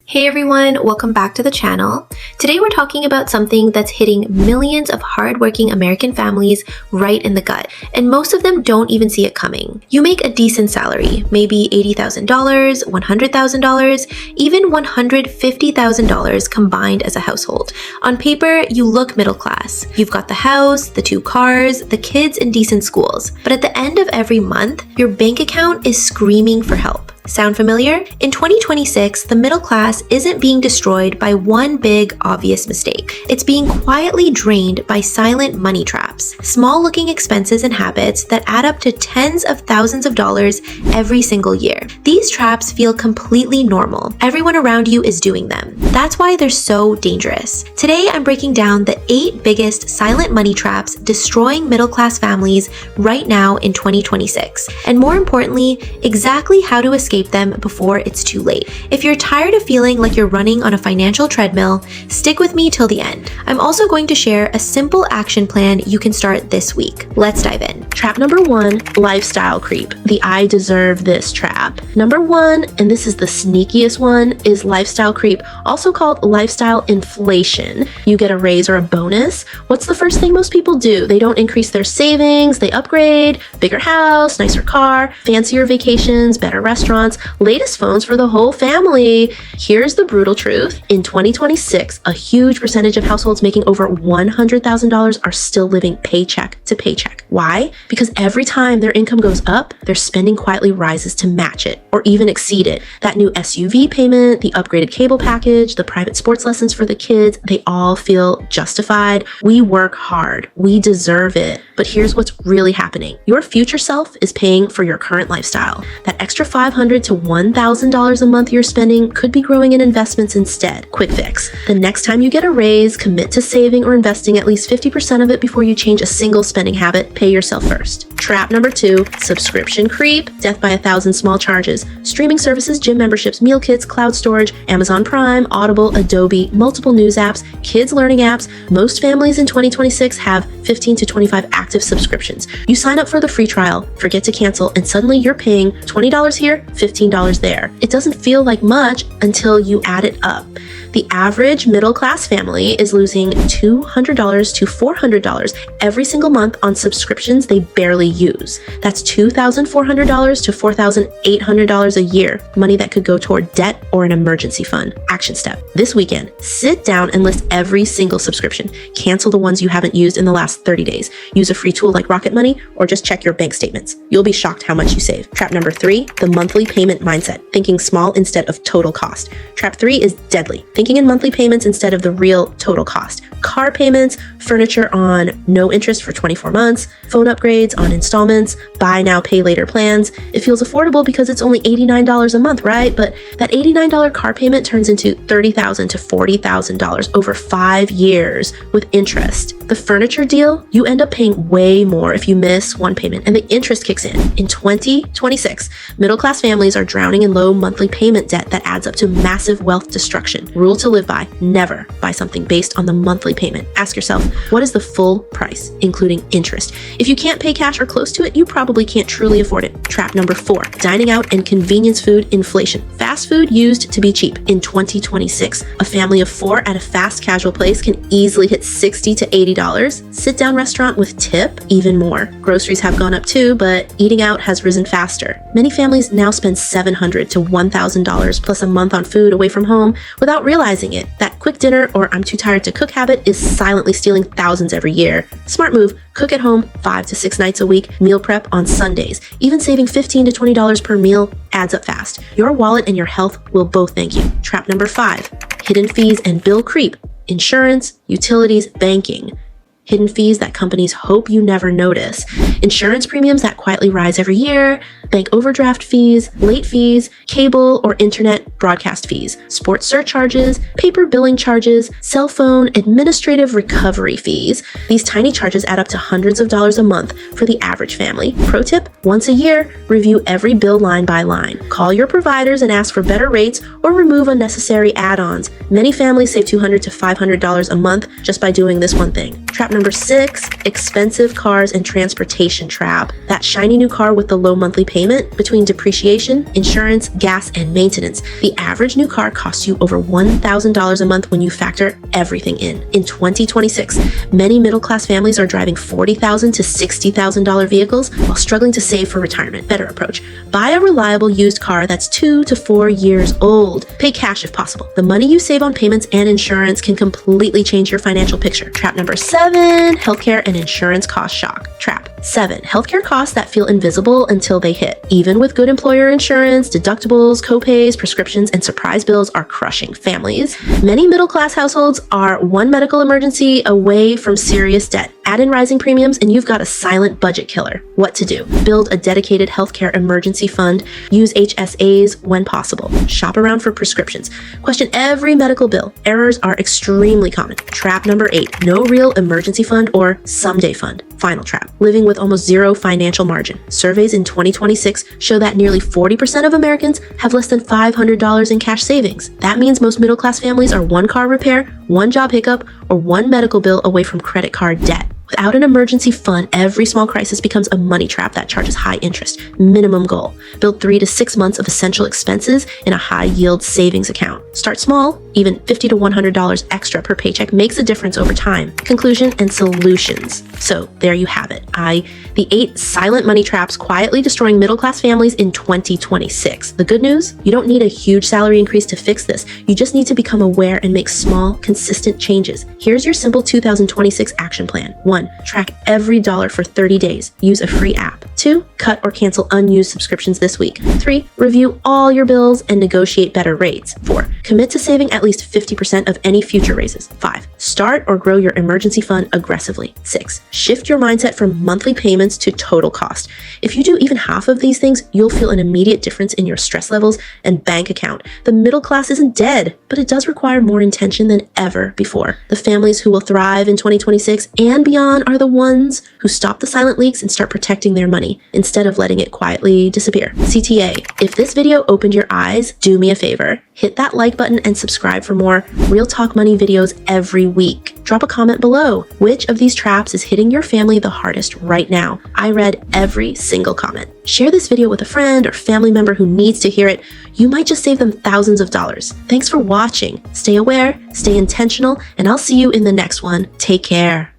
Hey everyone, welcome back to the channel. Today we're talking about something that's hitting millions of hardworking American families right in the gut, and most of them don't even see it coming. You make a decent salary, maybe $80,000, $100,000, even $150,000 combined as a household. On paper, you look middle class. You've got the house, the 2 cars, the kids in decent schools. But at the end of every month, your bank account is screaming for help. Sound familiar? In 2026, the middle class isn't being destroyed by one big, obvious mistake. It's being quietly drained by silent money traps, small-looking expenses and habits that add up to tens of thousands of dollars every single year. These traps feel completely normal. Everyone around you is doing them. That's why they're so dangerous. Today, I'm breaking down the 8 biggest silent money traps destroying middle-class families right now in 2026. And more importantly, exactly how to escape them before it's too late. If you're tired of feeling like you're running on a financial treadmill, stick with me till the end. I'm also going to share a simple action plan you can start this week. Let's dive in. Trap number 1, lifestyle creep. The I deserve this trap. Number 1, and this is the sneakiest one, is lifestyle creep, also called lifestyle inflation. You get a raise or a bonus. What's the first thing most people do? They don't increase their savings, they upgrade, bigger house, nicer car, fancier vacations, better restaurants, latest phones for the whole family. Here's the brutal truth. In 2026, a huge percentage of households making over $100,000 are still living paycheck to paycheck. Why? Because every time their income goes up, their spending quietly rises to match it or even exceed it. That new SUV payment, the upgraded cable package, the private sports lessons for the kids, they all feel justified. We work hard. We deserve it. But here's what's really happening. Your future self is paying for your current lifestyle. That extra $500 to $1,000 a month you're spending could be growing in investments instead. Quick fix. The next time you get a raise, commit to saving or investing at least 50% of it before you change a single spending habit. Pay yourself first. Trap number 2, subscription creep. Death by 1,000 small charges. Streaming services, gym memberships, meal kits, cloud storage, Amazon Prime, Audible, Adobe, multiple news apps, kids learning apps. Most families in 2026 have 15 to 25 active subscriptions. You sign up for the free trial, forget to cancel, and suddenly you're paying $20 here, $15 there. It doesn't feel like much until you add it up. The average middle-class family is losing $200 to $400 every single month on subscriptions they barely use. That's $2,400 to $4,800 a year, money that could go toward debt or an emergency fund. Action step. This weekend, sit down and list every single subscription. Cancel the ones you haven't used in the last 30 days. Use a free tool like Rocket Money or just check your bank statements. You'll be shocked how much you save. Trap number 3, the monthly payment mindset, thinking small instead of total cost. Trap 3 is deadly. Thinking in monthly payments instead of the real total cost. Car payments, furniture on no interest for 24 months, phone upgrades on installments, buy now, pay later plans. It feels affordable because it's only $89 a month, right? But that $89 car payment turns into $30,000 to $40,000 over 5 years with interest. The furniture deal, you end up paying way more if you miss one payment and the interest kicks in. In 2026, middle-class families are drowning in low monthly payment debt that adds up to massive wealth destruction. Rule to live by: never buy something based on the monthly payment. Ask yourself, what is the full price, including interest? If you can't pay cash or close to it, you probably can't truly afford it. Trap number 4, dining out and convenience food inflation. Fast food used to be cheap. In 2026, a family of 4 at a fast casual place can easily hit $60 to $80. Sit-down restaurant with tip, even more. Groceries have gone up too, but eating out has risen faster. Many families now spend $700 to $1,000 plus a month on food away from home without realizing it. That quick dinner or I'm too tired to cook habit is silently stealing thousands every year. Smart move: cook at home 5 to 6 nights a week, meal prep on Sundays. Even saving $15 to $20 per meal adds up fast. Your wallet and your health will both thank you. Trap number 5, hidden fees and bill creep. Insurance, utilities, banking. Hidden fees that companies hope you never notice. Insurance premiums that quietly rise every year, bank overdraft fees, late fees, cable or internet broadcast fees, sports surcharges, paper billing charges, cell phone administrative recovery fees. These tiny charges add up to hundreds of dollars a month for the average family. Pro tip: once a year, review every bill line by line. Call your providers and ask for better rates or remove unnecessary add-ons. Many families save $200 to $500 a month just by doing this one thing. Trap number 6, expensive cars and transportation trap. That shiny new car with the low monthly payment payment between depreciation, insurance, gas, and maintenance. The average new car costs you over $1,000 a month when you factor everything in. In 2026, many middle-class families are driving $40,000 to $60,000 vehicles while struggling to save for retirement. Better approach. Buy a reliable used car that's 2 to 4 years old. Pay cash if possible. The money you save on payments and insurance can completely change your financial picture. Trap number 7, healthcare and insurance cost shock. Trap 7, healthcare costs that feel invisible until they hit. Even with good employer insurance, deductibles, copays, prescriptions, and surprise bills are crushing families. Many middle-class households are one medical emergency away from serious debt. Add in rising premiums and you've got a silent budget killer. What to do? Build a dedicated healthcare emergency fund. Use HSAs when possible. Shop around for prescriptions. Question every medical bill. Errors are extremely common. Trap number 8, no real emergency fund or someday fund. Final trap, living with almost zero financial margin. Surveys in 2026 show that nearly 40% of Americans have less than $500 in cash savings. That means most middle-class families are one car repair, one job hiccup, or one medical bill away from credit card debt. Without an emergency fund, every small crisis becomes a money trap that charges high interest. Minimum goal, build 3 to 6 months of essential expenses in a high-yield savings account. Start small, even $50 to $100 extra per paycheck makes a difference over time. Conclusion and solutions. So there you have it. The 8 silent money traps quietly destroying middle-class families in 2026. The good news? You don't need a huge salary increase to fix this. You just need to become aware and make small, consistent changes. Here's your simple 2026 action plan. 1. Track every dollar for 30 days. Use a free app. 2. Cut or cancel unused subscriptions this week. 3. Review all your bills and negotiate better rates. 4. Commit to saving at least 50% of any future raises. 5. Start or grow your emergency fund aggressively. 6. Shift your mindset from monthly payments to total cost. If you do even half of these things, you'll feel an immediate difference in your stress levels and bank account. The middle class isn't dead, but it does require more intention than ever before. The families who will thrive in 2026 and beyond are the ones who stop the silent leaks and start protecting their money instead of letting it quietly disappear. CTA, if this video opened your eyes, do me a favor. Hit that like button and subscribe for more Real Talk Money videos every week. Drop a comment below. Which of these traps is hitting your family the hardest right now? I read every single comment. Share this video with a friend or family member who needs to hear it. You might just save them thousands of dollars. Thanks for watching. Stay aware, stay intentional, and I'll see you in the next one. Take care.